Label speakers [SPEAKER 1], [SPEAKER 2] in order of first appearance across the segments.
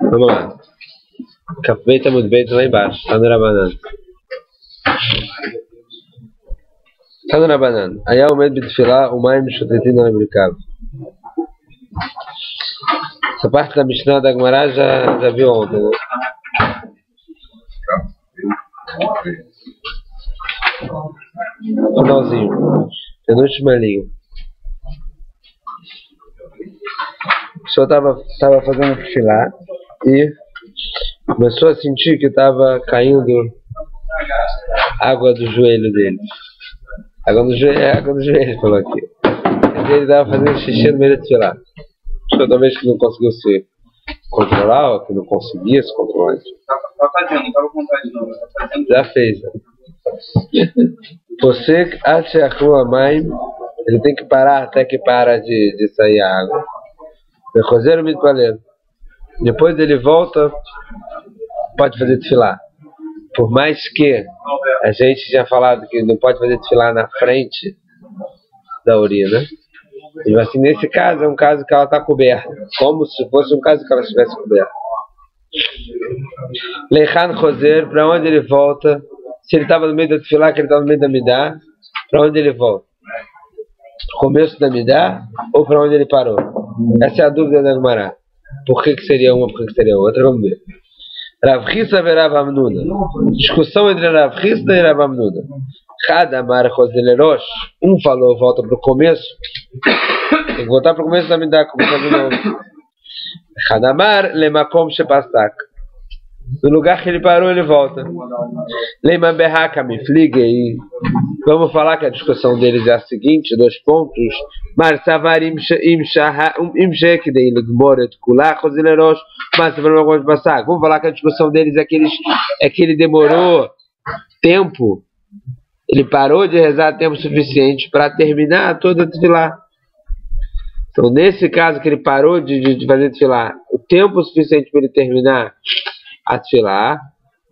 [SPEAKER 1] Vamos lá. Capeta muito bem, lá embaixo. Tá no Rabanan. Tá no Rabanan. Aí o medo de filar, o mais chutetinho não brincava. Essa parte da Mishnah da Gemara já viu ontem, né? Finalzinho. Penúltima linha. A pessoa tava fazendo filar e começou a sentir que estava caindo água do joelho dele. Água do joelho, falou aqui. Ele estava fazendo xixi no meio de filar. Talvez que não conseguiu se controlar, ou que não conseguia se controlar.
[SPEAKER 2] Não estava com vontade não.
[SPEAKER 1] Já fez. Você acha a rua mãe, ele tem que parar até que para de sair a água. Depois ele volta, pode fazer desfilar. Por mais que a gente tinha falado que não pode fazer desfilar na frente da urina. E assim, nesse caso, é um caso que ela está coberta. Como se fosse um caso que ela estivesse coberta. Leichan Roser, para onde ele volta? Se ele estava no meio da desfilar, que ele estava no meio da Midá, para onde ele volta? Começo da Midá ou para onde ele parou? Essa é a dúvida da Gemara. Por que seria uma, por que seria outra? Vamos ver. Rav Chisda e Rav Hamnuna. Discussão entre Rav Chisda e Rav Hamnuna. Cada Amar Roselerosh. Um falou, volta para o começo. Tem que voltar para o começo da Midá, começar de novo. Cada Amar Lemakom Shepasak. No lugar que ele parou, ele volta. Leima Berraka me fliga e vamos falar que a discussão deles é a seguinte: 2 pontos. Mas Savarim Imshek de Iligmoret Kulach Roselerosh. Mas vamos falar que a discussão deles é que ele demorou tempo. Ele parou de rezar tempo suficiente para terminar toda a tefilá. Então, nesse caso que ele parou de fazer tefilá, o tempo suficiente para ele terminar a tefilá.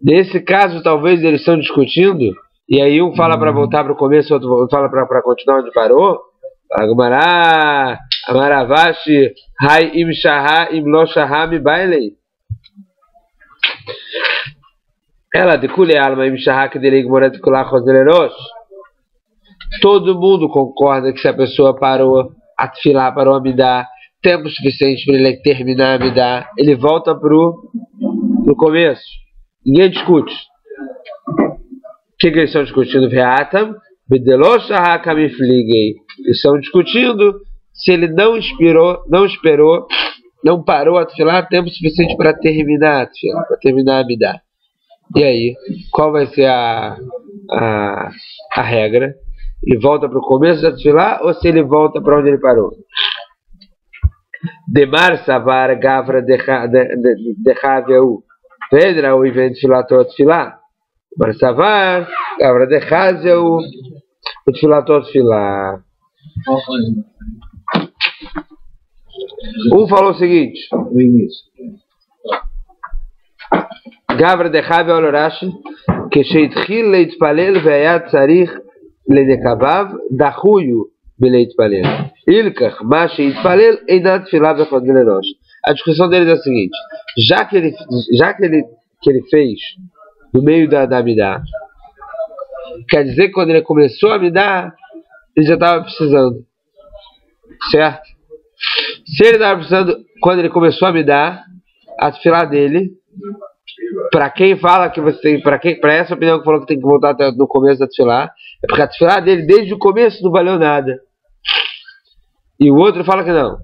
[SPEAKER 1] Nesse caso, talvez eles estão discutindo, e aí um fala para voltar para o começo, outro fala para continuar onde parou. Agmará, Amaravashi, Hai im Shahá, im lo Shahá mi bailei. Ela de Kule Alma im Shahá que dele Gmoret Kulach Roselerosh. Todo mundo concorda que se a pessoa parou a tefilá, parou a midá, tempo suficiente para ele terminar a midá, ele volta pro começo. Ninguém discute. O que eles estão discutindo? Ve'atam b'delo shahá kamifligei. Eles estão discutindo se ele não esperou, não parou a tefilá tempo suficiente para terminar a tefilá, para terminar a midá. E aí, qual vai ser a regra? Ele volta para o começo da tefilá ou se ele volta para onde ele parou? Demar savar gavra dechaveu pedra o evento filatot filá. Demar savar gavra dechaveu o filatot filá. Um falou o seguinte: Gavra dechaveu olorashi que sheitchil leitpalel ve'ayat tzarich ledekabav dachuyu beleitpalel. Ilkach mashi itpalel einat filá vechoselerosh. A discussão deles é a seguinte: já que ele fez no meio da midá, quer dizer que quando ele começou a midá, ele já estava precisando, certo? Se ele estava precisando quando ele começou a midá, a tefilá dele, para quem fala que você tem, para essa opinião que falou que tem que voltar até no começo da tefilá, é porque a tefilá dele desde o começo não valeu nada. E o outro fala que não.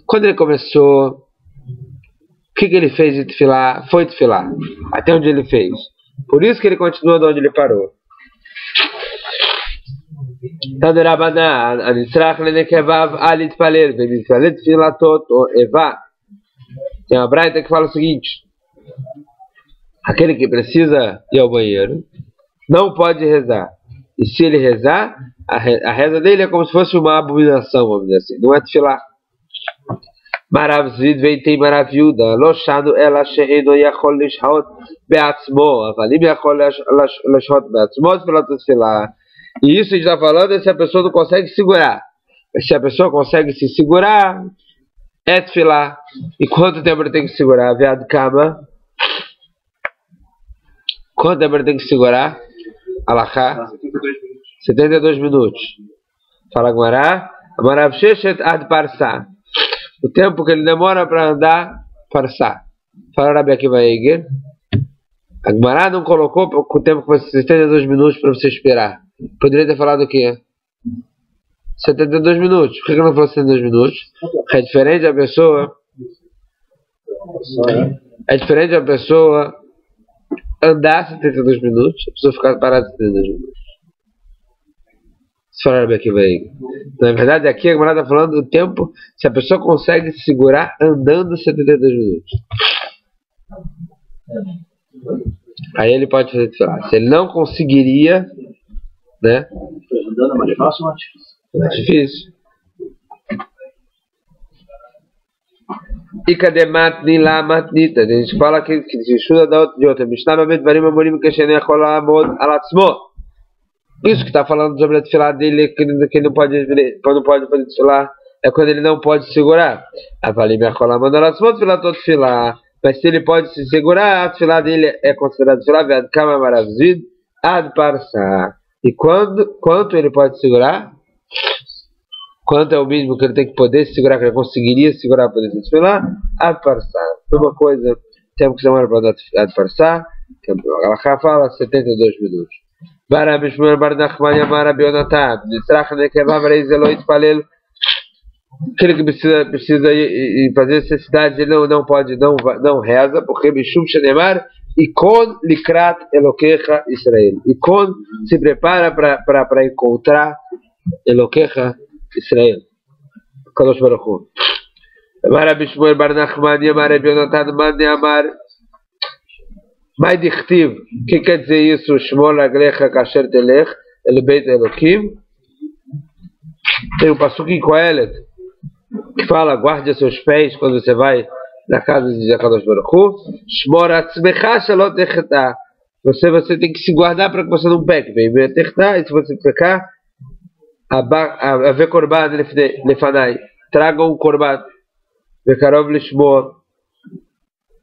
[SPEAKER 1] Quando ele começou, o que ele fez de tefilá? Foi tefilá. Até onde ele fez. Por isso que ele continua de onde ele parou. Tem uma braita que fala o seguinte: aquele que precisa ir ao banheiro não pode rezar. E se ele rezar, a reza dele é como se fosse uma abominação, vamos dizer assim. Não é tefilá. Maravzid veitem maravilhuda. Loshado ela she'eno yachol lishhot be'atzmo. Avalim yachol lishhot be'atzmo pela tefilá. E isso a gente está falando é se a pessoa não consegue segurar. Se a pessoa consegue se segurar, é tefilá. E quanto tempo ele tem que segurar? Viado cama. Quanto tempo ele tem que segurar? Alachá? 72 minutos. Fala Gumará. Amarav Sheshet ad parsá. O tempo que ele demora para andar, parsá. Fala Rabi Akiva Eiger. A Gumará não colocou o tempo que fosse 72 minutos para você esperar. Poderia ter falado o quê? 72 minutos. Por que não falou 72 minutos? É diferente a pessoa. É diferente a pessoa andar 72 minutos, a pessoa ficar parada 72 minutos. Se falar bem aqui, vai. Na verdade, aqui a Gumará está falando do tempo se a pessoa consegue segurar andando 72 minutos. Aí ele pode fazer tefilá. Se ele não conseguiria, né?
[SPEAKER 2] Andando é mais fácil ou mais difícil?
[SPEAKER 1] É mais difícil. E cadê matni lá matnita? A gente fala que se estuda de outra. Mishnah Babet Varim Amorim Keshenei Chola Amod Alatzmo. Isso que está falando sobre a tefilá dele, que ele não pode fazer tefilá, é quando ele não pode segurar. Avalim Chola Amod Alatzmo tefilá todo tefilá. Mas se ele pode se segurar, a tefilá dele é considerada tefilá Ve'ad Kama Maravzid Ad Parsá. E quanto ele pode segurar? Quanto é o mínimo que ele tem que poder segurar, que ele conseguiria segurar para poder se desfilar? Ad parsá. Uma coisa, tempo que você demora para andar ad parsá, ela fala 72 minutos. Barabi Shmuel bar Nachman Yamar Rabi Yonatan, Nitzrach Nekevav Reis Eloit Palel. Aquele que precisa ir fazer necessidades, ele não pode, não reza, porque Mishum Shenemar, Ikon Likrat Elokecha Israel. Ikon se prepara para encontrar Elokecha Israel. Kadosh Baruch Hu. Amar Rabi Shmuel bar Nachman Yamar Rabi Yonatan Mande Amar Mai Dichtiv. O que quer dizer isso? Shmol Aglecha Kasher Telech El Beit Elokim. Tem um passuco em Kohelet que fala: guarde seus pés quando você vai na casa de Kadosh Baruch Hu. Shmor Atzmecha Shalot Echta. Você tem que se guardar para que você não peque. E se você pecar, Ave korban lefanai. Traga um korban. Vekarov lishmor.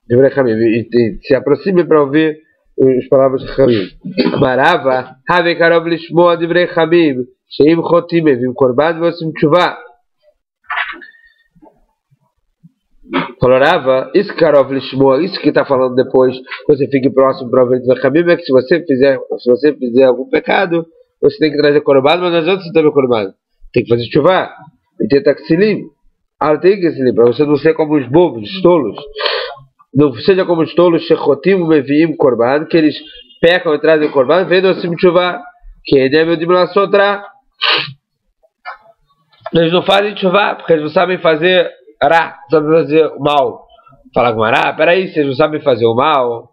[SPEAKER 1] E se aproxime para ouvir as palavras de Chamim. Marava. Ave karov lishmor divrei Chamim. Sheim chotim evim korban vosim tshuva. Falorava. Isso karov lishmor. Isso que está falando depois. Você fique próximo para ouvir de Chamim. É que se você fizer algum pecado, você tem que trazer korban, mas não adianta você ter korban. Tem que fazer chuvá. E ter taxilim. Tem que se para você não ser como os bobos, os tolos. Não seja como os tolos, shechotim meviim korban, que eles pecam e trazem korban, vendo assim chuvá. Que é meu dimulaçotra. Eles não fazem chuvá, porque eles não sabem fazer ará, não sabem fazer o mal. Fala com ará, peraí, se eles não sabem fazer o mal,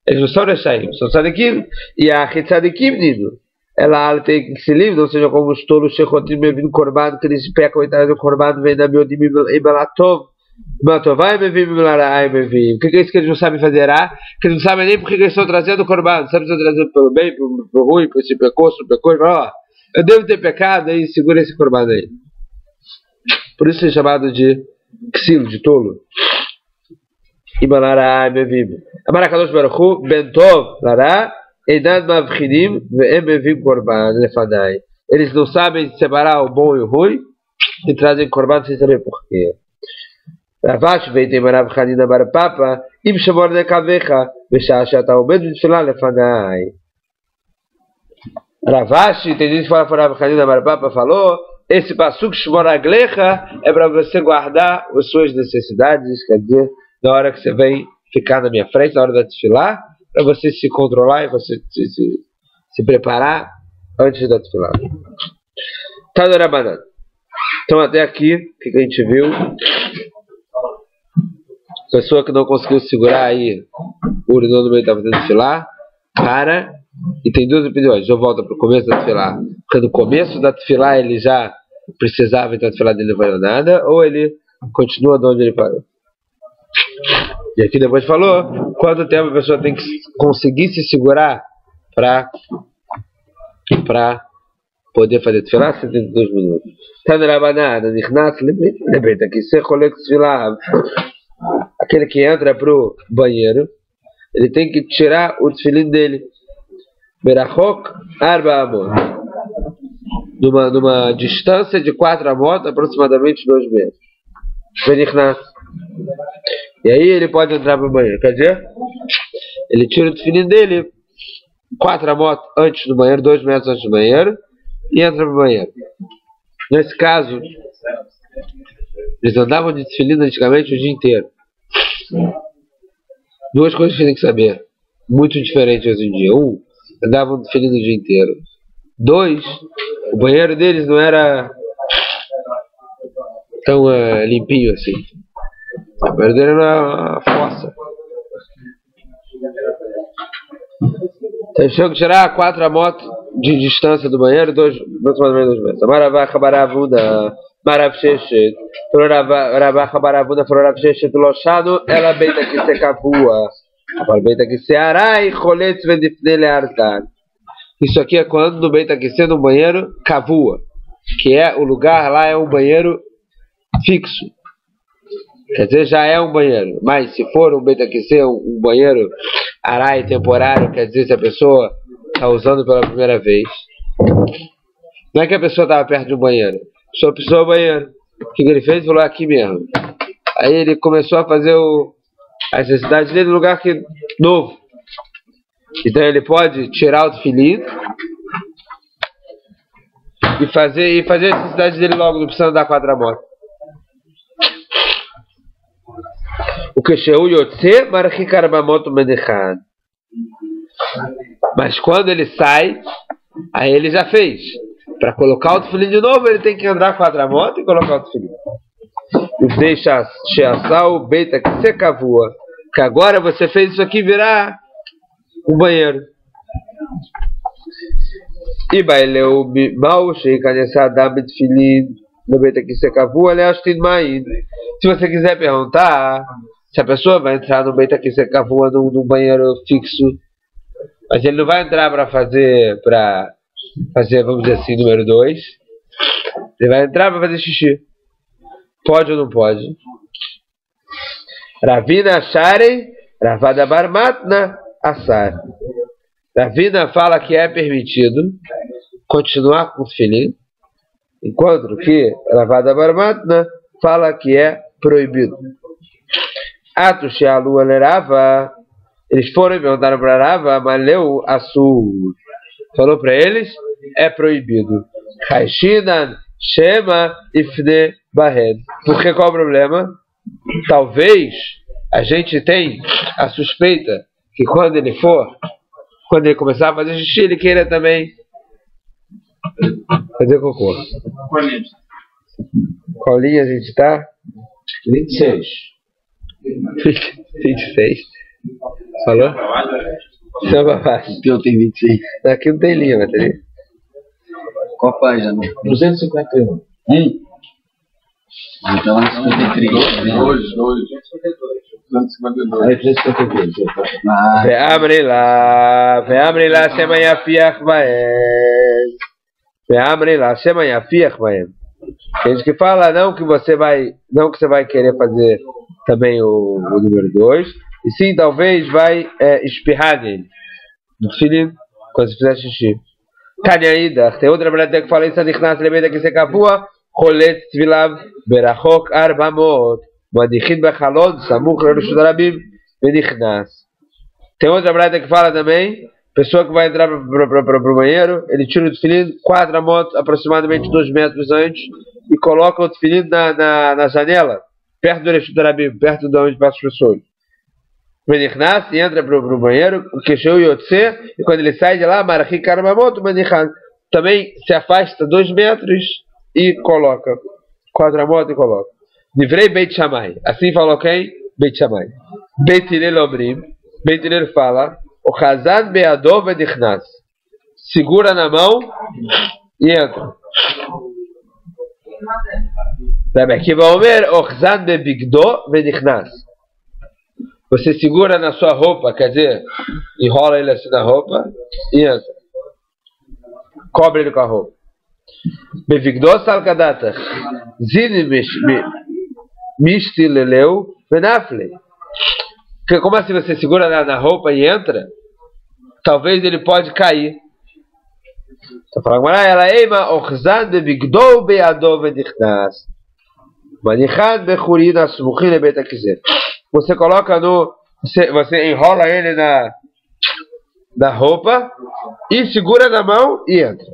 [SPEAKER 1] eles não são rechaim, são tzadikim. E a tzadikim, Nino, ela tem que se livre, não seja como os tolos shechotim meviim korban, que eles pecam e trazem korban, vem da meu dimulatov. O que é isso que eles não sabem fazer? Que eles não sabem nem porque eles estão trazendo o korban. Não sabem se estão trazendo pelo bem, pelo ruim, se pecou, se não pecou. Eu devo ter pecado, aí segura esse korban aí. Por isso é chamado de xilo, de tolo. Amar Kadosh Baruch Hu bentov lará eidad mavchinim ve'em mevim korban lefanai. Eles não sabem separar o bom e o ruim e trazem korban sem saber porquê. Ravash veio ter Rav Chanina bar Papa, im shamor nekavecha, v'shah she'ata omed b'tefilá lefanai. Ravash, tem gente que fala para Rav Chanina bar Papa, falou: esse pasuk shmor aglecha é para você guardar as suas necessidades, quer dizer, na hora que você vem ficar na minha frente, na hora da tefilá, para você se controlar e você se preparar antes da tefilá. Tá no Rabanan. Então até aqui, o que a gente viu? Pessoa que não conseguiu segurar aí o urinou no meio da fazendo tefilá, para, e tem duas opiniões: ou volta para o começo da tefilá, porque no começo da tefilá ele já precisava, então a tefilá dele não valeu nada, ou ele continua de onde ele parou. E aqui depois falou quanto tempo a pessoa tem que conseguir se segurar para poder fazer tefilá 72 minutos. Tá na Rabanada, Nichnas, lembreta que se colhe tefilá, aquele que entra pro banheiro, ele tem que tirar o tefilim dele. Berachok arba amot. Numa distância de 4 amot, aproximadamente 2 metros. Benichnas. E aí ele pode entrar pro banheiro. Quer dizer, ele tira o tefilim dele 4 amot antes do banheiro, 2 metros antes do banheiro, e entra pro banheiro. Nesse caso, eles andavam de tefilim antigamente o dia inteiro. Duas coisas que você tem que saber, muito diferentes hoje em dia. Um, andavam de tefilim o dia inteiro. Dois, o banheiro deles não era tão limpinho assim. O banheiro dele era uma fossa. Então, tinham que tirar 4 amot de distância do banheiro, aproximadamente 2 metros. Maravá, Baravuda, Marav Sheshet, Maravá, Baravuda, Florav Sheshet, Loshano, ela beita que se cavua, a beita que se arai, Roletz, Vendifnele, Arzan. Isso aqui é quando no beita que se no banheiro cavua, que é o lugar lá, é um banheiro fixo. Quer dizer, já é um banheiro. Mas se for um beita que se um banheiro arai temporário, quer dizer, se a pessoa está usando pela primeira vez, não é que a pessoa estava perto de um banheiro, só precisou do banheiro. O que ele fez? Falou aqui mesmo. Aí ele começou a fazer as necessidades dele no lugar novo. Então ele pode tirar o tefilim e fazer as necessidades dele logo, não precisa dar 4 amot. O que Sheu Yotze Marchi Karbamoto Menechan. Mas quando ele sai, aí ele já fez. Para colocar o tefilim de novo, ele tem que andar 4 amot e colocar o tefilim. E deixa Sheassau Beita que se cavua. Que agora você fez isso aqui virar um banheiro. E baileu mal cheika nessa dama de tefilim no Beita que se cavua, aliás, tem mais. Se você quiser perguntar se a pessoa vai entrar no Beita que se cavua num banheiro fixo, mas ele não vai entrar para fazer, vamos dizer assim, número 2. Ele vai entrar para fazer xixi. Pode ou não pode? Ravina Shari, Ravada Barmatna, Assar. Ravina fala que é permitido continuar com o tefilim, enquanto que Ravada Barmatna fala que é proibido. Ato Shealu Alerava, eles foram e perguntaram para Rava, mas leu Assur. Falou para eles, é proibido. Haishinan, Shema, Ifne, Bahed. Porque qual o problema? Talvez a gente tenha a suspeita que quando ele começar a fazer xixi, ele queira também fazer cocô. Qual linha a gente está? 26. 26. Falou? São babás.
[SPEAKER 2] Aqui eu tenho 26.
[SPEAKER 1] Aqui não tem linha, mas tem.
[SPEAKER 2] Qual página? 251. Então, 53. 252. Aí, 353.
[SPEAKER 1] Ve'amri lá, Shema yafiach baem. Ve'amri lá, Shema yafiach baem. Tem gente que fala, não que você vai querer fazer também o número 2, e sim, talvez vai espirrar nele, no tefilim, quando você fizer xixi. Taniaida, tem outra mulher que fala isso, Nichnas lebeda que se cavua, Cholet tvilav berachok arbamot, Madichin bechalon, samuch lerushut rabim, Nichnas. Tem outra mulher que fala também, pessoa que vai entrar para o banheiro, ele tira o tefilim 4 amot, aproximadamente 2 metros antes, e coloca o tefilim na janela, perto do Reshut Rabim, perto de onde passam as pessoas. Menichnas, e entra para o banheiro, o Kesheu Yotze, e quando ele sai de lá, Marachi Karmamoto, Menichan, também se afasta 2 metros e coloca 4 amot e coloca. Livrei Beit Shammai. Assim falou quem? Beit Shammai. Beit Hillel Omrim. Beit Hillel fala, o Chazan Beadov Menichnas. Segura na mão e entra. Rabbi Akiva Omer, Ochzan bebigdo venichnas. Você segura na sua roupa, quer dizer, enrola ele assim na roupa e entra. Cobre ele com a roupa. Bevigdos salkadata. Zini mistileleu venafle. Como assim você segura na roupa e entra? Talvez ele pode cair. Então fala, ela eima ochzan bevigdou beadov vedichnas. Manichan bechurin asmuchin lebet akizeh. Você coloca no... Você enrola ele na roupa e segura na mão e entra.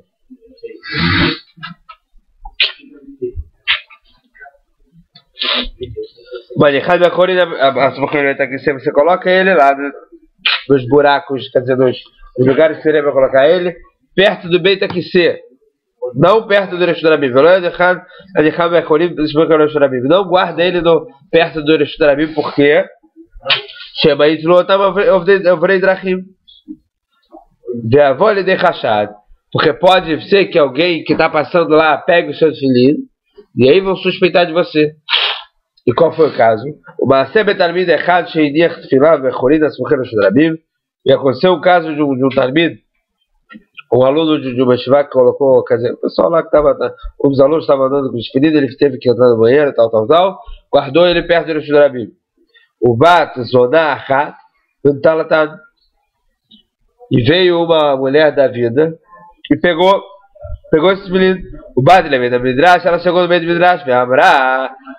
[SPEAKER 1] Você coloca ele lá nos buracos, quer dizer, nos lugares que seria para colocar ele, perto do Beit HaKiseh, não perto do Reshut Rabim. Não guarda ele perto do Reshut Rabim, porque porque pode ser que alguém que está passando lá pegue o seu filhinho e aí vão suspeitar de você. E qual foi o caso? E aconteceu um caso de um talmid, um aluno de uma shivá que colocou, quer dizer, o pessoal lá que estava, os alunos estavam andando com os filhinhos, ele teve que entrar no banheiro, tal, guardou ele perto do Reshut Rabim. O bat zoná achat talatan, e veio uma mulher da vida e pegou esse menino. O bat ele veio da midrash, ela chegou no meio do midrash,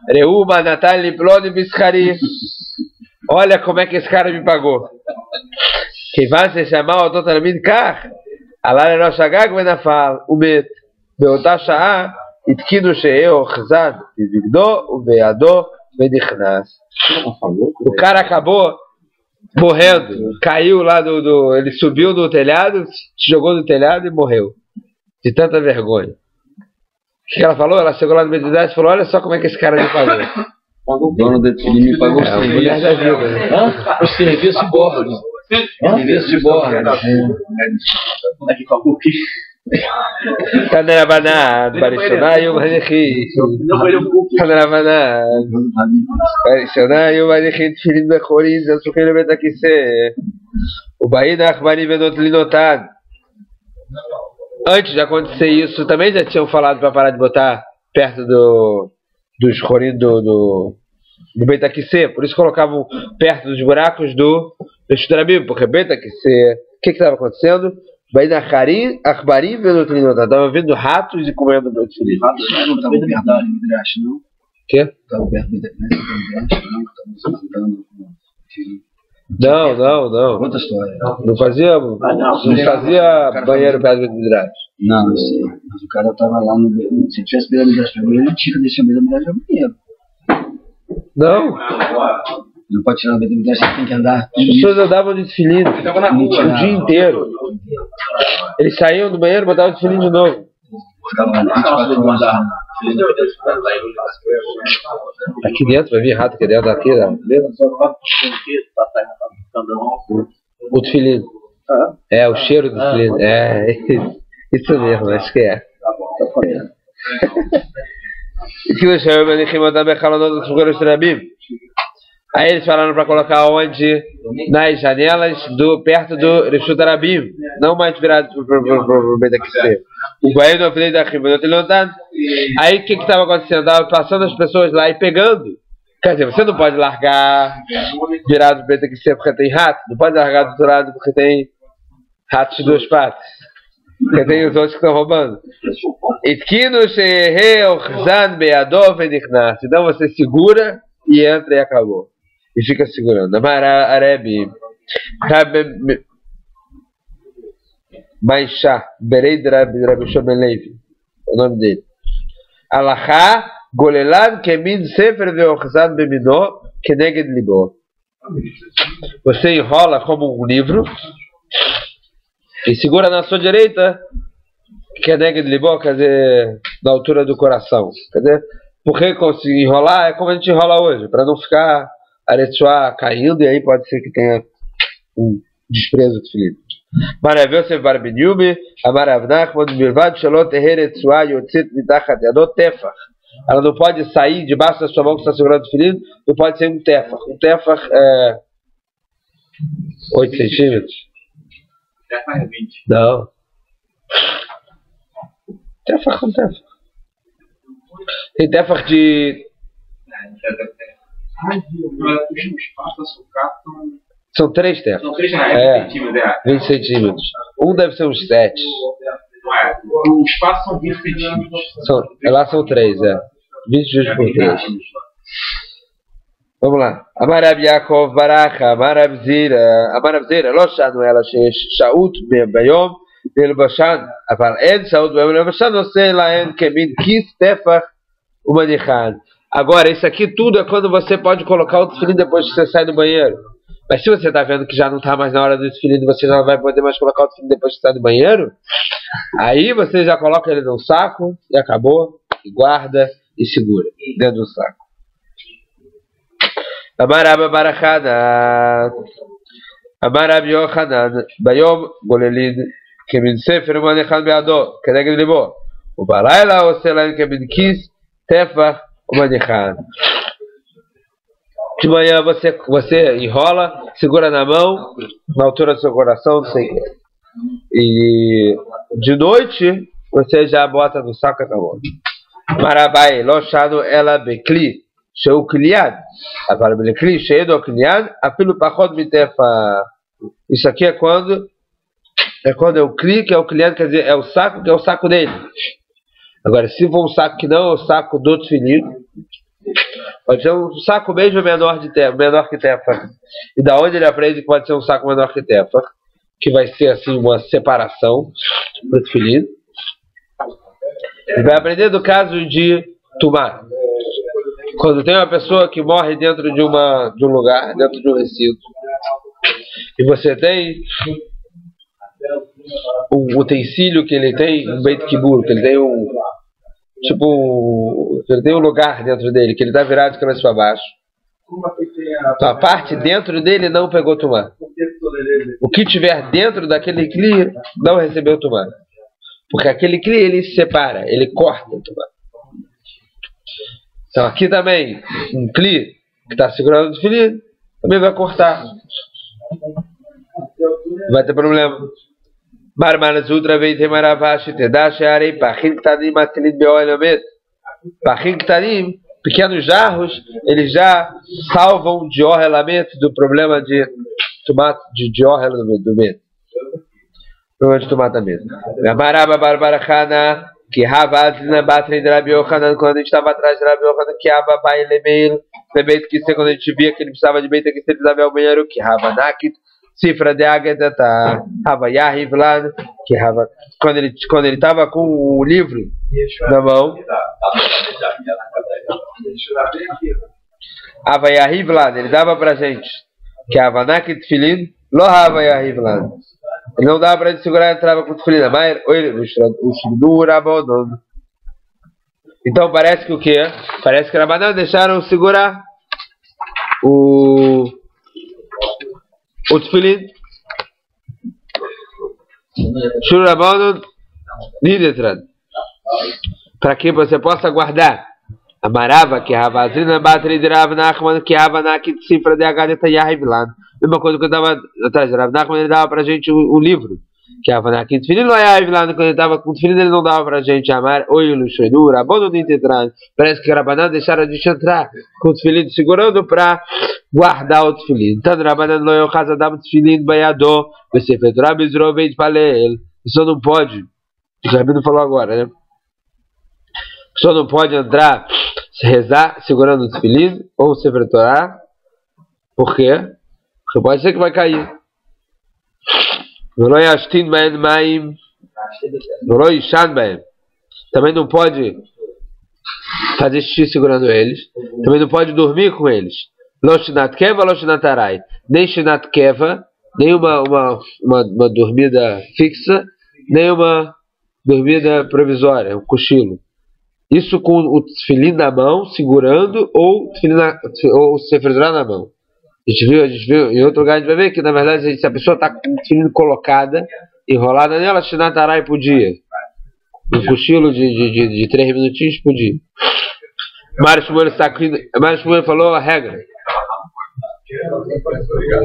[SPEAKER 1] reuma natali ploni bischari. Olha como é que esse cara me pagou. Quem vai se chamar o totalmente kar alá no shagag venafal umet beotashah itkinu she'eo chzad bivigdo ubeado vedichnas. O cara acabou morrendo, caiu lá ele subiu no telhado, se jogou no telhado e morreu de tanta vergonha. O que ela falou? Ela chegou lá no meio da idade e falou: olha só como é que esse cara me pagou.
[SPEAKER 2] O dono do time me pagou
[SPEAKER 1] a mulher da vida, né?
[SPEAKER 2] O serviço de bordo. Serviço de bordo. Aqui pagou o quê?
[SPEAKER 1] Canarabanad, Barishonayu Manichit. Canarabanad, Barishonayu Manichit, Filin Bechorin, Zansukin Lebet HaKiseh. O Bain Achmani Benot Linotan. Antes de acontecer isso, também já tinham falado para parar de botar perto dos chorim do Beit HaKiseh. Por isso colocavam perto dos buracos do Reshut Rabim, porque Beit HaKiseh, o que estava acontecendo? Achbarim vendo trinota, estava vendo ratos e comendo o meu filho.
[SPEAKER 2] Ratos não estavam perto da Midrash, não?
[SPEAKER 1] O quê?
[SPEAKER 2] Estavam perto da Midrash, não? Estavam cantando.
[SPEAKER 1] Não.
[SPEAKER 2] Outra história.
[SPEAKER 1] Não fazia banheiro perto do Midrash.
[SPEAKER 2] Não, eu sei. Mas o cara estava lá no. Se tivesse beira Midrash para banheiro, ele tira desse beira Midrash para banheiro.
[SPEAKER 1] Não.
[SPEAKER 2] Não pode tirar o beira Midrash, você tem que andar.
[SPEAKER 1] As pessoas andavam de tefilim o dia inteiro. Eles saíam do banheiro e botavam o tefilim de novo. Aqui dentro, vai vir rato aqui dentro daqui, né? O tefilim. É, o cheiro do tefilim. É, isso mesmo, acho que é. Aí eles falaram para colocar onde? Nas janelas perto do Reshut Rabim, não mais virado para o Beit HaKiseh. O banheiro do Afilei da Riba. Aí o que estava acontecendo? Estava passando as pessoas lá e pegando. Quer dizer, você não pode largar virado para o Beit HaKiseh porque tem rato, não pode largar do outro lado porque tem ratos de duas patas, porque tem os outros que estão roubando. Então você segura e entra e acabou. E fica segurando. Arebi Maisha Berei Rabi Shimon Levi, o nome dele. Alachá Golelan Kemin Sefer Veochzan Bemino Keneged Libo. Você enrola como um livro e segura na sua direita, Keneged Libo, quer dizer, na altura do coração. Quer dizer, porque conseguir enrolar é como a gente enrola hoje, para não ficar areçoar caindo, e aí pode ser que tenha um desprezo do filho. Maravilhoso se barbiniume, amaravnach, quando mirvad shalot eretzua yotzit mitachat yadot tefach. Ela não pode sair debaixo da sua mão que está segurando o filho, não pode ser um tefach. Um tefach é 8 centímetros. Não. Tefach com tefach. Tem tefach de... São 3 tefach.
[SPEAKER 3] São 3 reais, 20 centímetros.
[SPEAKER 1] 20 centímetros. Um deve ser uns 7.
[SPEAKER 3] O espaço são 20 centímetros.
[SPEAKER 1] Lá são 3, 20 juros por 3. Vamos lá. Amar Rabi Yaakov Baracha, Amar Rabi Zira, Lo Shanu Ela Shaut Bayom, Del Bashan, Aval En Shaut Bayom, Del Bashan, não sei lá en Kemin Kis Tefach Umanichan. Agora, isso aqui tudo é quando você pode colocar o tefilim depois que você sai do banheiro. Mas se você está vendo que já não está mais na hora do tefilim, você já não vai poder mais colocar o tefilim depois que sai do banheiro, aí você já coloca ele no saco e acabou, e guarda e segura dentro do saco. Amar Abba Barachana, Amar Rabi Yochanan, Bayom Golelin, Kemin Sefer Umanichan Beado, Keneged Libo, Ubalayla Oselain Kemin Kis Tefach Umanichan. De manhã você enrola, segura na mão, na altura do seu coração, não sei o que. E de noite você já bota no saco e acabou. Marabai, Loshano Ela Bekli, Sheu Kliad. Agora Bekli, Sheu do Kliad, Apilo Pachod Mitefa. Isso aqui é quando é o Kli, que é o Kliad, quer dizer, é o saco, que é o saco dele. Agora, se for um saco que não é o saco do tefilim, pode ser um saco mesmo menor que tefach. E da onde ele aprende que pode ser um saco menor que tefach, que vai ser assim uma separação para o tefilim. Ele vai aprender do caso de tumá. Quando tem uma pessoa que morre dentro de um lugar, dentro de um recinto, e você tem um utensílio que ele tem, um beit kibur, que ele tem ele tem um lugar dentro dele, que ele está virado de cabeça para baixo. Então a parte dentro dele não pegou tumá. O que tiver dentro daquele cli não recebeu tumá. Porque aquele cli ele se separa, ele corta o tumá. Então aqui também, um cli que está segurando o tefilim, também vai cortar. Vai ter problema. Marmanas outra vez em Maravashi, Tedashi Arei, Pachim Ktanim, Matilim Beoelamet. Pachim Ktanim, pequenos jarros, eles já salvam de orrelamento do problema de tomate, de orrelamento. Problema de tomatamento. Maraba Barbarachana, que Havazina Batra de Rabi Yochanan, quando a gente estava atrás de Rabi Yochanan, que Hava Bai Lemeil, Bebeito que quando a gente via que ele precisava de beita que ele precisava ir ao banheiro, que Hava Nakit. Cifra de Agadata, Hava Yahivlan, que Hava, quando ele estava com o livro na mão, Hava Yahivlan, ele dava pra gente, que Hava Nakit Tefilin, Lo Hava Yahivlan, ele não dava pra gente segurar e entrava com o Tefilin, mas o Shidura Bodon. Então parece que o que? Parece que Rabanan deixaram segurar o tefilim. Shurabano Nidetran. Para que você possa guardar. Amarava que Havazina Batri de Rav Nachman, que Havanaki cifra de Agadeta Yahivlan. Mesma coisa que eu estava atrás de Rav Nachman, ele dava pra gente o livro. Que Havanaki Tefilin não é Yahivlan, quando ele estava com o tefilim, ele não dava pra gente amar. Oi, Luxoidura, Abono Nidetran. Parece que Rabanan deixaram de entrar com o tefilim segurando para guardar o tefilim. Então, Rabanan não é o caso da tefilim baiador. Você fez Rabi Zroveit Paleel. Isso não pode. O Rabino falou agora, né? A pessoa não pode entrar, rezar, segurando o tefilim, ou se fretorá. Por quê? Porque pode ser que vai cair. Também não pode fazer xixi segurando eles. Também não pode dormir com eles. Lo shinat keva, lo shinat arai. Nem shinat keva, nem uma dormida fixa, nem uma dormida provisória, um cochilo. Isso com o tefilim na mão, segurando, ou o sefer Torah na mão. A gente viu, em outro lugar a gente vai ver que, na verdade, se a pessoa está com o tefilim colocada, enrolada nela, shinat arai podia. Um cochilo de 3 minutinhos podia. Mário Shmuel falou a regra.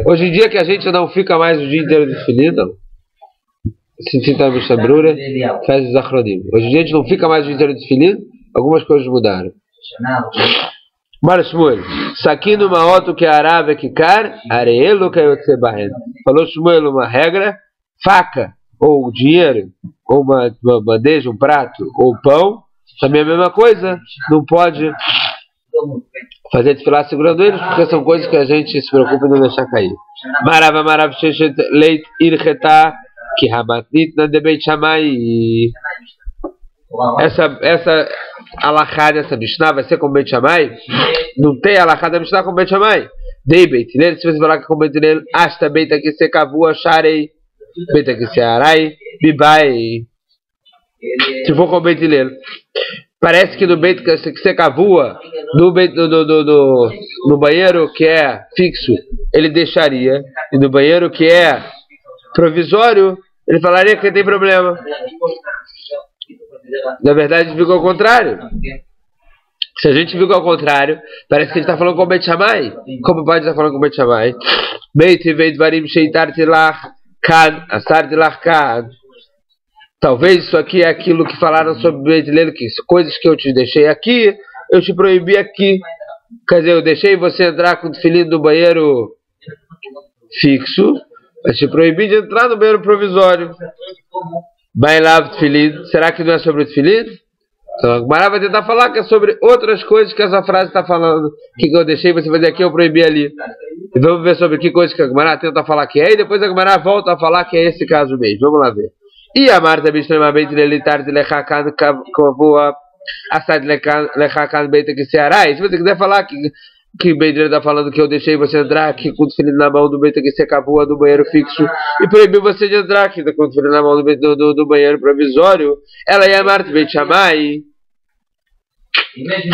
[SPEAKER 1] Hoje em dia que a gente não fica mais o dia inteiro de tefilim, não. se cita Mishabrura, faz os Achronim. Hoje em dia a gente não fica mais o inteiro de Tefilin, algumas coisas mudaram. Mar Shmuel, Sakino Maoto que Arava Kikar, Areelo Kayotse Bahen. Falou Shmuel uma regra, faca, ou dinheiro, ou uma bandeja, um prato, ou pão, também é a mesma coisa, não pode fazer desfilar segurando eles, porque são coisas que a gente se preocupa em não deixar cair. Marava Marav Sheshet Leit Ircheta, que Hamatnit na Debeit Shamai. Essa alahá dessa Mishnah vai ser como Beit Shammai? Não tem alahá da Mishnah como Beit Shammai. Dei Beit Hillel, se você falar que é como Beit Hillel, Ashta Beit aqui se kavua, Sharei, Beit aqui se arai, Bibai. Se for como Beit Hillel, parece que no Beit que se kavua, no banheiro que é fixo, ele deixaria, e no banheiro que é provisório, ele falaria que tem problema. Na verdade, viu ao contrário. Se a gente viu ao contrário, parece que a gente está falando com o Beit Shammai. Como pode estar falando com o Beit Shammai? Beit Veit Varim Sheitar Tilach Kan, Asar Tilach Kan. Talvez isso aqui é aquilo que falaram sobre Beit Hillel, que coisas que eu te deixei aqui, eu te proibi aqui. Quer dizer, eu deixei você entrar com o tefilim no banheiro fixo, mas te proibi de entrar no banheiro provisório. Bailav Tefilin, será que não é sobre o Tefilin? Então a Gemara vai tentar falar que é sobre outras coisas que essa frase está falando. Que eu deixei você fazer aqui, eu proibi ali. E vamos ver sobre que coisa que a Gemara tenta falar que é, e depois a Gemara volta a falar que é esse caso mesmo. Vamos lá ver. E a Marta extremamente militar de Lechakan Kavua, Assad Lechakan Beita que se arai. Se você quiser falar que Bedre está falando que eu deixei você entrar aqui com o tefilim na mão do Beita que se acabou do banheiro fixo e proibiu você de entrar aqui com o tefilim na mão do banheiro provisório, ela ia Marta Beit Shammai.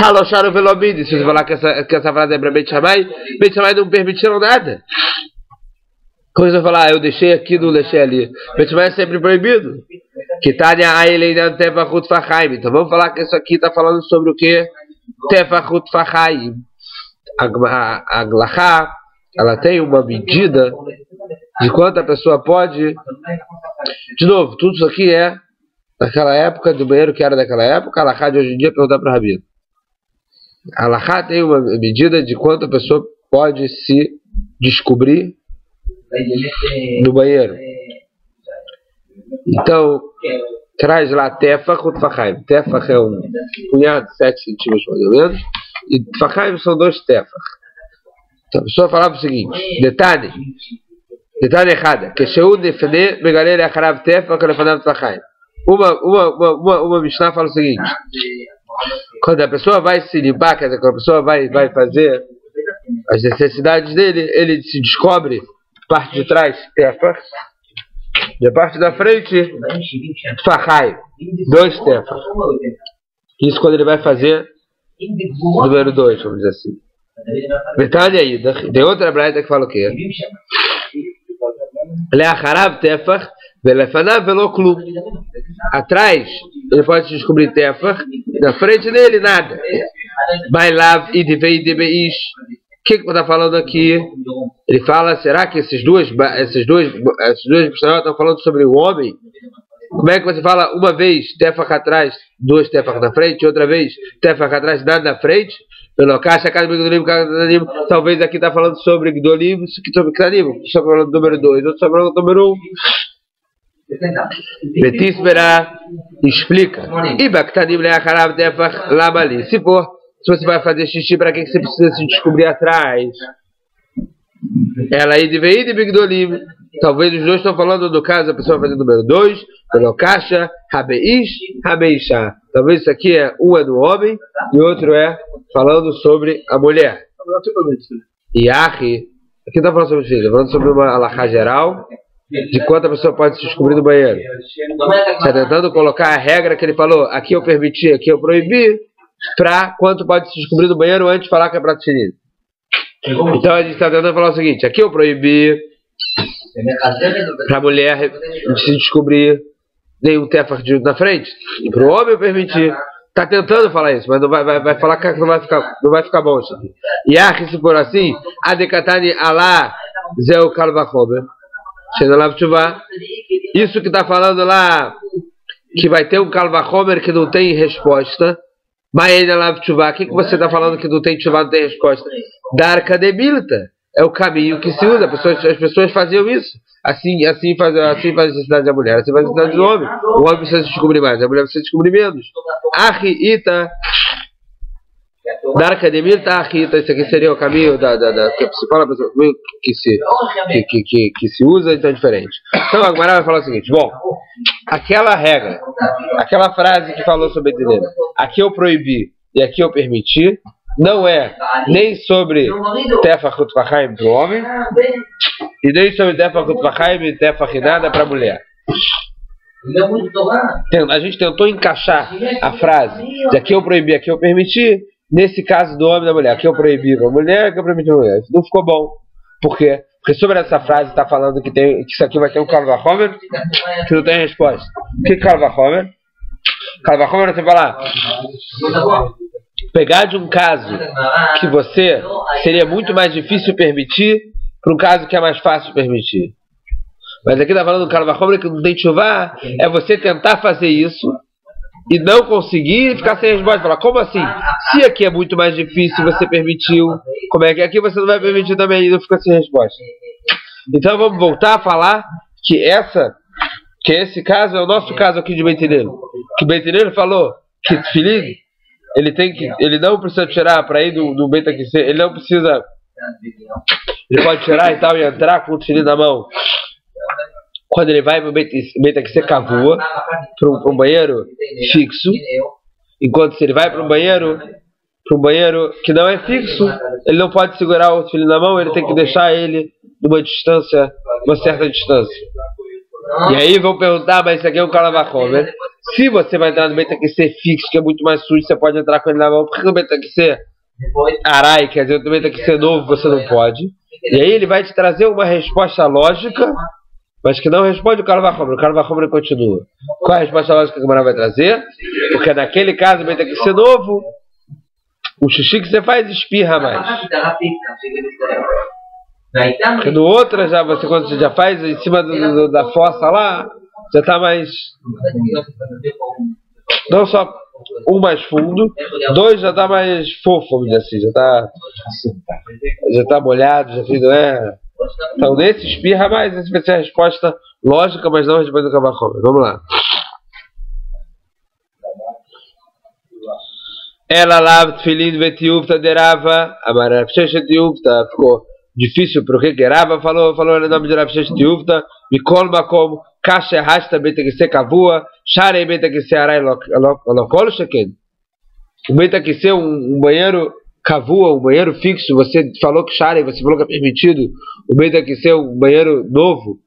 [SPEAKER 1] Halocharam Velomid. Se você falar que essa frase é para Beit Shammai não permitiram nada. Como você vai falar, eu deixei aqui, não deixei ali. Beit Shammai é sempre proibido. Então vamos falar que isso aqui está falando sobre o que? Tefachut Fachaim. A Glachá, ela tem uma medida de quanto a pessoa pode. De novo, tudo isso aqui é daquela época, do banheiro que era daquela época. A Glachá de hoje em dia perguntar para o Rabino. A Glachá tem uma medida de quanto a pessoa pode se descobrir no banheiro. Então, traz lá Tefach e Tfachaim. Tefach é um punhado de 7 centímetros mais ou menos. E Tfachaim são 2 Tefach. Então a pessoa falava o seguinte: Detalhe errada. Que Sheu defender Megalele Acharav Tefach e Lefanav Tfachaim. Uma Mishnah fala o seguinte: quando a pessoa vai se limpar, quer dizer, quando a pessoa vai fazer as necessidades dele, ele se descobre parte de trás Tefach, da parte da frente Tfachaim, 2 Tefach. Isso quando ele vai fazer número 2, vamos dizer assim. Detalhe aí, tem outra braita que fala o quê? Leacharav Tefach velefanav velo klum. Atrás ele pode descobrir Tefach, na frente dele nada. Bailav idvei debeish. O que está falando aqui? Ele fala, será que esses dois estão falando sobre o homem? Como é que você fala uma vez Tefach atrás, 2 Tefach na frente, outra vez Tefach atrás, nada na frente? Pelo caixa, talvez aqui está falando sobre Gdolim, sobre Ktanim, só falando do número 2, outro só falando do número 1. Betisberá explica. Iba Ktanim leacharav Tefach lamali. Se você vai fazer xixi, para que você precisa se descobrir atrás? Ela aí de veio de Bigdolim. Talvez os dois estão falando do caso da pessoa fazendo o número 2, pelo caixa, Habeish, Habeishá. Talvez isso aqui um é do homem e outro é falando sobre a mulher. E aqui está falando sobre o filho, falando sobre uma alahá geral, de quanto a pessoa pode se descobrir no banheiro. Está tentando colocar a regra que ele falou, aqui eu permiti, aqui eu proibi, para quanto pode se descobrir no banheiro antes de falar que é para definir. Então a gente está tentando falar o seguinte, aqui eu proibi para a mulher se descobrir nenhum Tefach na frente, e para o homem eu permiti. Está tentando falar isso, mas não vai falar que não vai ficar bom isso aqui. E aqui, se for assim, Adekatani Alá Zeu Kalvachomer Shenalav Tshuva. Isso que está falando lá, que vai ter um Kalvachomer que não tem resposta. Mas ainda lá, Tchuvá, o que você está falando que não tem Tchuvá, não tem resposta? Da Arca de Milta. É o caminho que se usa. As pessoas faziam isso. Assim faz a necessidade da mulher, assim faz a necessidade do homem. O homem precisa se descobrir mais, a mulher precisa se descobrir menos. Arita. Da Arca de Milta, Arita. Isso aqui seria o caminho que se fala, que se usa, então é diferente. Então a Gemara vai falar o seguinte: bom, aquela regra, aquela frase que falou sobre o dinheiro, aqui eu proibi e aqui eu permiti, não é nem sobre Tefach Utvachaim para o homem e nem sobre Tefach Utvachaim e Tefach nada para a mulher. A gente tentou encaixar a frase de aqui eu proibi, aqui eu permiti, nesse caso do homem e da mulher. Aqui eu proibi para a mulher, aqui eu permiti para a mulher. Isso não ficou bom. Por quê? Porque sobre essa frase está falando que isso aqui vai ter um Kalvachomer que não tem resposta. O que é Kalvachomer? Kalvachomer você falar, pegar de um caso que você seria muito mais difícil permitir para um caso que é mais fácil permitir. Mas aqui está falando do Kalvachomer que não tem Tchuvá, é você tentar fazer isso e não conseguir e ficar sem resposta. Falar, como assim? Se aqui é muito mais difícil, você permitiu, como é que aqui você não vai permitir também e não fica sem resposta? Então vamos voltar a falar que esse caso é o nosso caso aqui de Beit Hillel. Que Beit Hillel falou que Tfilin, ele não precisa tirar para ir do Beit HaKnesset, ele não precisa, ele pode tirar e tal e entrar com o Tfilin na mão. Quando ele vai para o Beit HaKnesset Kavua, para um banheiro fixo, enquanto se ele vai para um banheiro que não é fixo, ele não pode segurar o Tfilin na mão, ele tem que deixar ele numa distância, uma certa distância. E aí vão perguntar, mas isso aqui é um Kalvachomer. Se você vai entrar no Beit HaKnesset fixo, que é muito mais sujo, você pode entrar com ele na mão, porque no Beit HaKnesset Arai, quer dizer, no Beit HaKnesset novo, você não pode. E aí ele vai te trazer uma resposta lógica, mas que não responde o Kalvachomer. O Kalvachomer continua. Qual é a resposta lógica que a Gemara vai trazer? Porque naquele caso, no Beit HaKnesset novo, o xixi que você faz espirra mais. Porque no outro, quando você já faz em cima da fossa lá, já está mais. Não só um mais fundo, dois já está mais fofo, vamos dizer assim, já está molhado, já fez, não é? Então nesse espirra mais, essa vai ser a resposta lógica, mas não a resposta do Kalvachomer. Vamos lá. Ela lava Tfilin vetiuvta derava, amara psheshetiuvta, ficou difícil porque Rava falou no nome de Rav Sheshet Yuvta, Mikol Makom, Kasher Hashta Beit HaKnesset Kavua, Sharei Beit HaKnesset Arai Lokol Sheken. O Beit HaKnesset um banheiro Kavua, um banheiro fixo, você falou que Sharei, você falou que é permitido. O Beit HaKnesset um banheiro novo,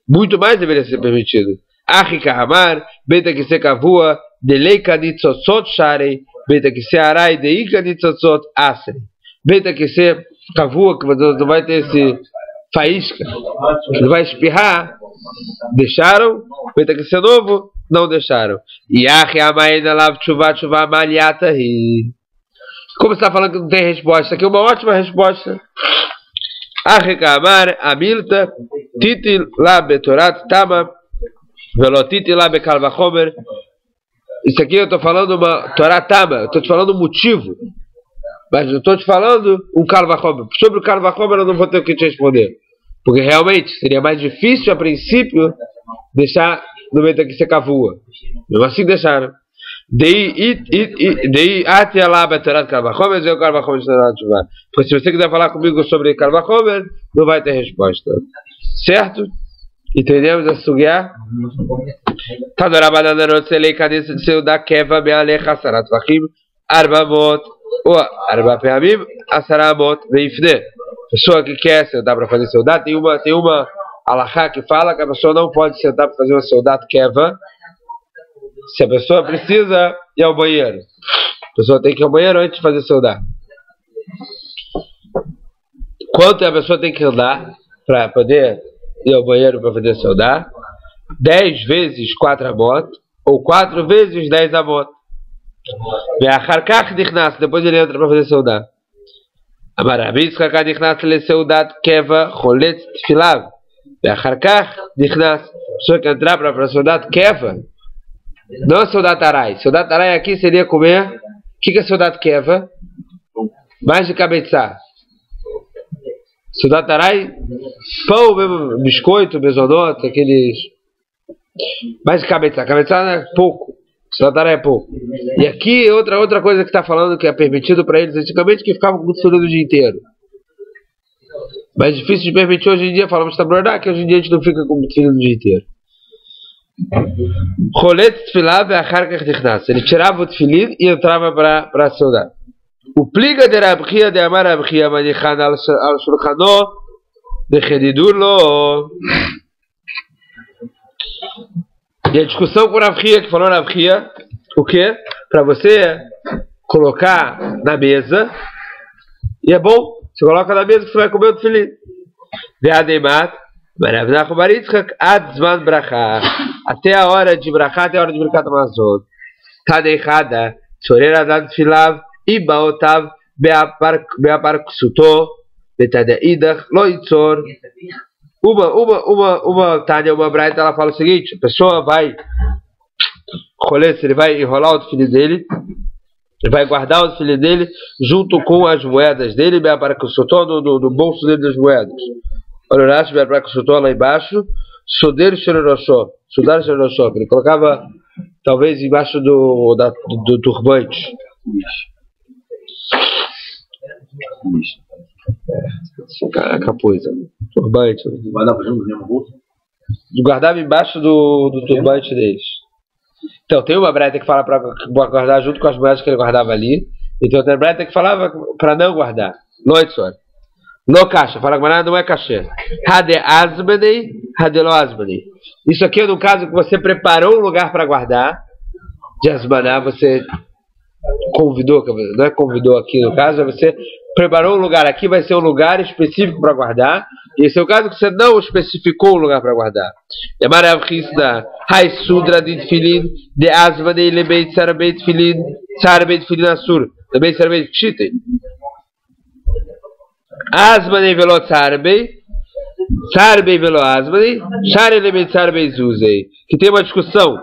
[SPEAKER 1] muito mais deveria ser permitido. Achi Kahamar, Beit HaKnesset Kavua, Deleika Nitzotzot Sharei, Beit HaKnesset Arai, Deika Nitzotzot Asrei. Beit HaKnesset Kavua, que não vai ter esse faísca, não vai espirrar, deixaram. Beit HaKnesset novo, não deixaram. E como você está falando que não tem resposta? Aqui é uma ótima resposta. Achekamar amilta titi la betorat tama velotiti la bekalvachomer. Isso aqui eu estou falando uma Torá tama, eu estou te falando um motivo. Mas eu estou te falando um Kalvachomer. Sobre o Kalvachomer eu não vou ter o que te responder. Porque realmente seria mais difícil a princípio deixar no Beit HaKnesset Kavua. Mesmo assim deixaram. Dei até lá a Torá de Kalvachomer, dizer o Kalvachomer de Torá de Tchuvá. Porque se você quiser falar comigo sobre Kalvachomer, não vai ter resposta. Certo? Entendemos a sugiá? Tadorabanan Rotzelei Kanisa de Seudá Keva Bealech Hasarat Vachim Arbamot ou Arba Peamim Asaramot Veifne. Pessoa que quer sentar para fazer Seudá, tem uma alahá que fala que a pessoa não pode sentar para fazer uma Seudá Keva se a pessoa precisa ir ao banheiro. A pessoa tem que ir ao banheiro antes de fazer Seudá. Quanto a pessoa tem que andar para poder ir ao banheiro para fazer Seudá? 10 vezes 4 amot ou 4 vezes 10 amot. Depois ele entra para fazer Seudá. Be'acharkach, dichnas. A pessoa que entrar para soldado keva, não é soldado arai. Soldado arai aqui seria comer. O que é soldado keva? Mais de cabeça. Soldado arai, pão, mesmo, biscoito, mesonote, aqueles. Mais de cabeça. Cabeça é pouco. Soldado arai é pouco. E aqui outra coisa que está falando que é permitido para eles antigamente, que ficavam com o filho o dia inteiro. Mas difícil de permitir hoje em dia, falamos que que hoje em dia a gente não fica com o filho o dia inteiro. Rolet tefilá ve'acharkach dichnas. Ele tirava o tefilin e entrava para a soldado. O pliga de Rabchia de Amar Rabchia manichan al shulchano vechedidur lo. E a discussão com Rabchia, que falou Rabchia, o que? Para você colocar na mesa, e é bom, você coloca na mesa que você vai comer o tefilin. Ve'ademat, Maravnach Baritzchak, ad zman brachá. Até a hora de brachá, até a hora de Birkat Hamazon. Tadeichada, tzorer adam tfilav, ibaotav, be'aparksuto, betadaidach, lo itzor. Uma braita, ela fala o seguinte: a pessoa vai, ele vai enrolar o tefilin dele, ele vai guardar o tefilin dele junto com as moedas dele, be'aparksuto, no bolso dele das moedas. Olha o Rashi, be'aparksuto lá embaixo, Soder Shororoshó, ele colocava talvez embaixo do turbante. Capuz, turbante.
[SPEAKER 2] Guardava junto no mesmo bolso?
[SPEAKER 1] Guardava embaixo do turbante deles. Então tem uma breta que fala para guardar junto com as moedas que ele guardava ali, e tem outra breta que falava para não guardar. Loitzor. No caixa, fala que não é cachê. Hade asbedei, hade lo asbedei. Isso aqui é no caso que você preparou um lugar para guardar. De asbaná, você convidou, não é convidou aqui no caso, é você preparou um lugar aqui, vai ser um lugar específico para guardar. E esse é o caso que você não especificou um lugar para guardar. É maravilhoso. Hai sudra de tefilin, de asbedei lebeit sarbeit tefilin, sarbeit tefilin asur, lebeit sarbeit kshitei. Asbadei velo tzarbei, tzarbei velo asbadei, share lebeit tzarbei zuzei. Que tem uma discussão.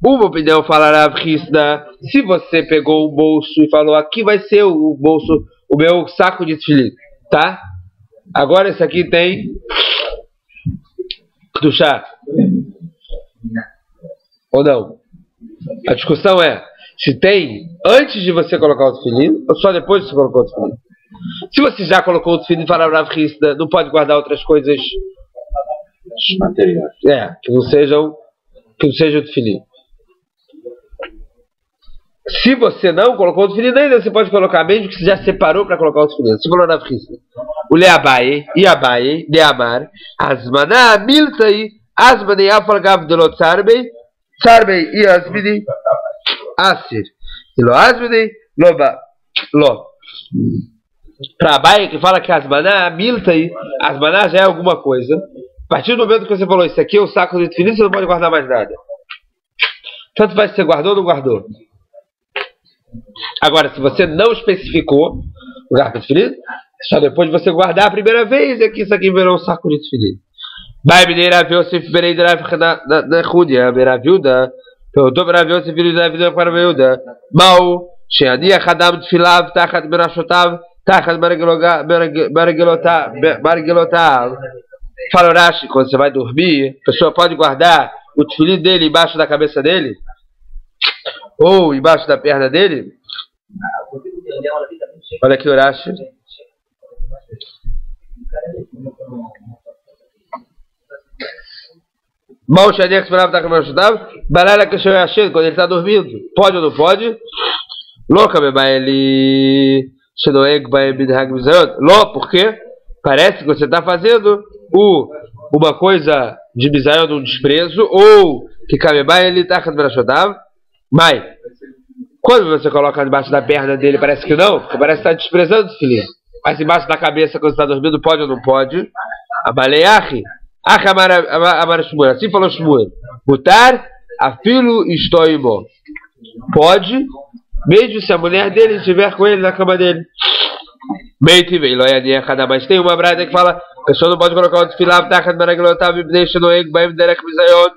[SPEAKER 1] Uma opinião falará Avchisna, se você pegou um bolso e falou, aqui vai ser o bolso, o meu saco de tefilin, tá? Agora esse aqui tem Kedushá. Ou não? A discussão é, se tem antes de você colocar o tefilin, ou só depois de você colocar o tefilin. Se você já colocou o tefilin para Rav Hissna, não pode guardar outras coisas
[SPEAKER 2] materiais.
[SPEAKER 1] que não sejam o tefilin. Se você não colocou o tefilin ainda, você pode colocar mesmo que você já separou para colocar o tefilin. Se falou Rav Hissna, o leabaye e abaye de amar asmaná miltai asmanei afalgav de lo tzarbei tzarbei e asmini asir e lo asmanei lo. Para Abai, que fala que asmaná, miltai, asmaná já é alguma coisa. A partir do momento que você falou, isso aqui é o saco de tefilin, você não pode guardar mais nada. Tanto faz se você guardou ou não guardou. Agora, se você não especificou o lugar para tefilin, só depois de você guardar a primeira vez é que isso aqui virou um saco de tefilin. Vai me dar a ver se virei na Rúdia, a viúda. Perguntou para a ver se virei na vida para a viúda. Mal, Sheania Hadam Tfilav, Tachat Berashotav. Tachat Marigelotav. Fala Rashi, quando você vai dormir, a pessoa pode guardar o tefilin dele embaixo da cabeça dele? Ou embaixo da perna dele? Olha aqui o Rashi. Mal Shadiach Sperav Tachat Berashotav. Balala que eu achei quando ele está dormindo. Pode ou não pode? Louca, beba, ele. Por quê? Parece que você está fazendo uma coisa de bizarro, de um desprezo, ou que Kameba ele está mas quando você coloca debaixo da perna dele, parece que não, porque parece que está desprezando o filho. Mas embaixo da cabeça, quando você está dormindo, pode ou não pode? Abaleachi, Amar Shmuel, assim falou Shmuel. Butar, afilo estoimo. Pode. Mesmo se a mulher dele estiver com ele na cama dele. Meiti vei loiania cada mais tem uma brada que fala, a pessoa não pode colocar o desfilar tachat maraglotav e deixa no ego baim derek bizayon.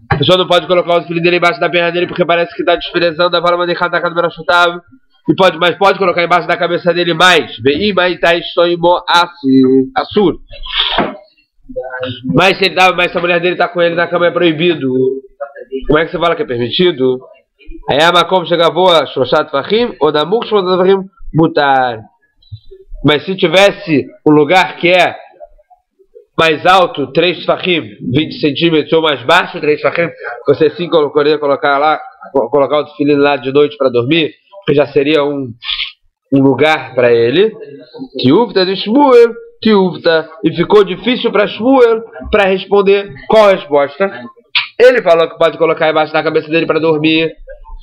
[SPEAKER 1] A pessoa não pode colocar o desfile dele embaixo da perna dele porque parece que está desprezando a forma de tachat marachutav. E pode, mas pode colocar embaixo da cabeça dele mais. Vei mai tai soimo assur. Mas se ele tá, mas se a mulher dele tá com ele na cama é proibido. Como é que você fala que é permitido? Aí a makom chega voa shoshat fachim ou na muk shoshat fachim mutar. Mas se tivesse um lugar que é mais alto, 3 fachim, 20 centímetros, ou mais baixo, 3 fachim, você sim poderia colocar lá, colocar o desfile lá de noite para dormir, que já seria um lugar para ele. Tiuvta de Shmuel, Tiuvta, e ficou difícil para Shmuel para responder qual a resposta. Ele falou que pode colocar embaixo da cabeça dele para dormir,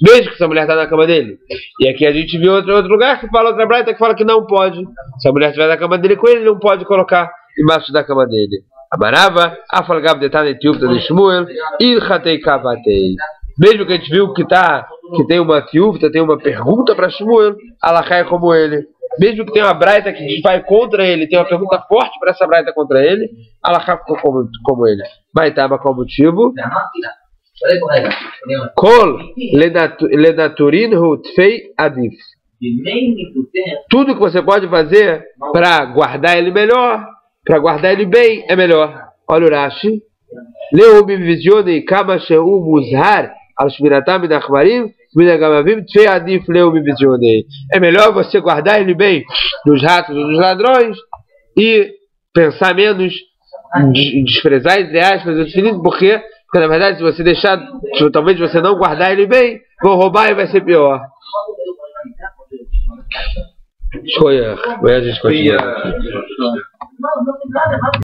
[SPEAKER 1] mesmo que essa mulher está na cama dele. E aqui a gente viu outro lugar que fala, outra braita que fala que não pode. Se a mulher estiver na cama dele com ele, não pode colocar embaixo da cama dele. Amarava, afalgab detalhe tiuvta de Shmuel, ilchatei kavatei. Mesmo que a gente viu que tem uma tiuvta, tem uma pergunta para Shmuel, Alachá é como ele. Mesmo que tenha uma braita que vai contra ele, tem uma pergunta forte para essa braita contra ele, Alachá ficou como ele. Mas estava qual motivo? Kol lenaturin hutfei adif. Tudo que você pode fazer para guardar ele melhor, para guardar ele bem, é melhor. Olha o Rashi. Leumi visione kama sheu muzhar al shmiratam min achmarim min agamavim tfei adif leumi visione. É melhor você guardar ele bem dos ratos ou dos ladrões e pensar menos, desprezar entre aspas o tefilin, porque na verdade se você deixar, talvez você não guardar ele bem, vão roubar e vai ser pior. Escolha, amanhã a gente continua.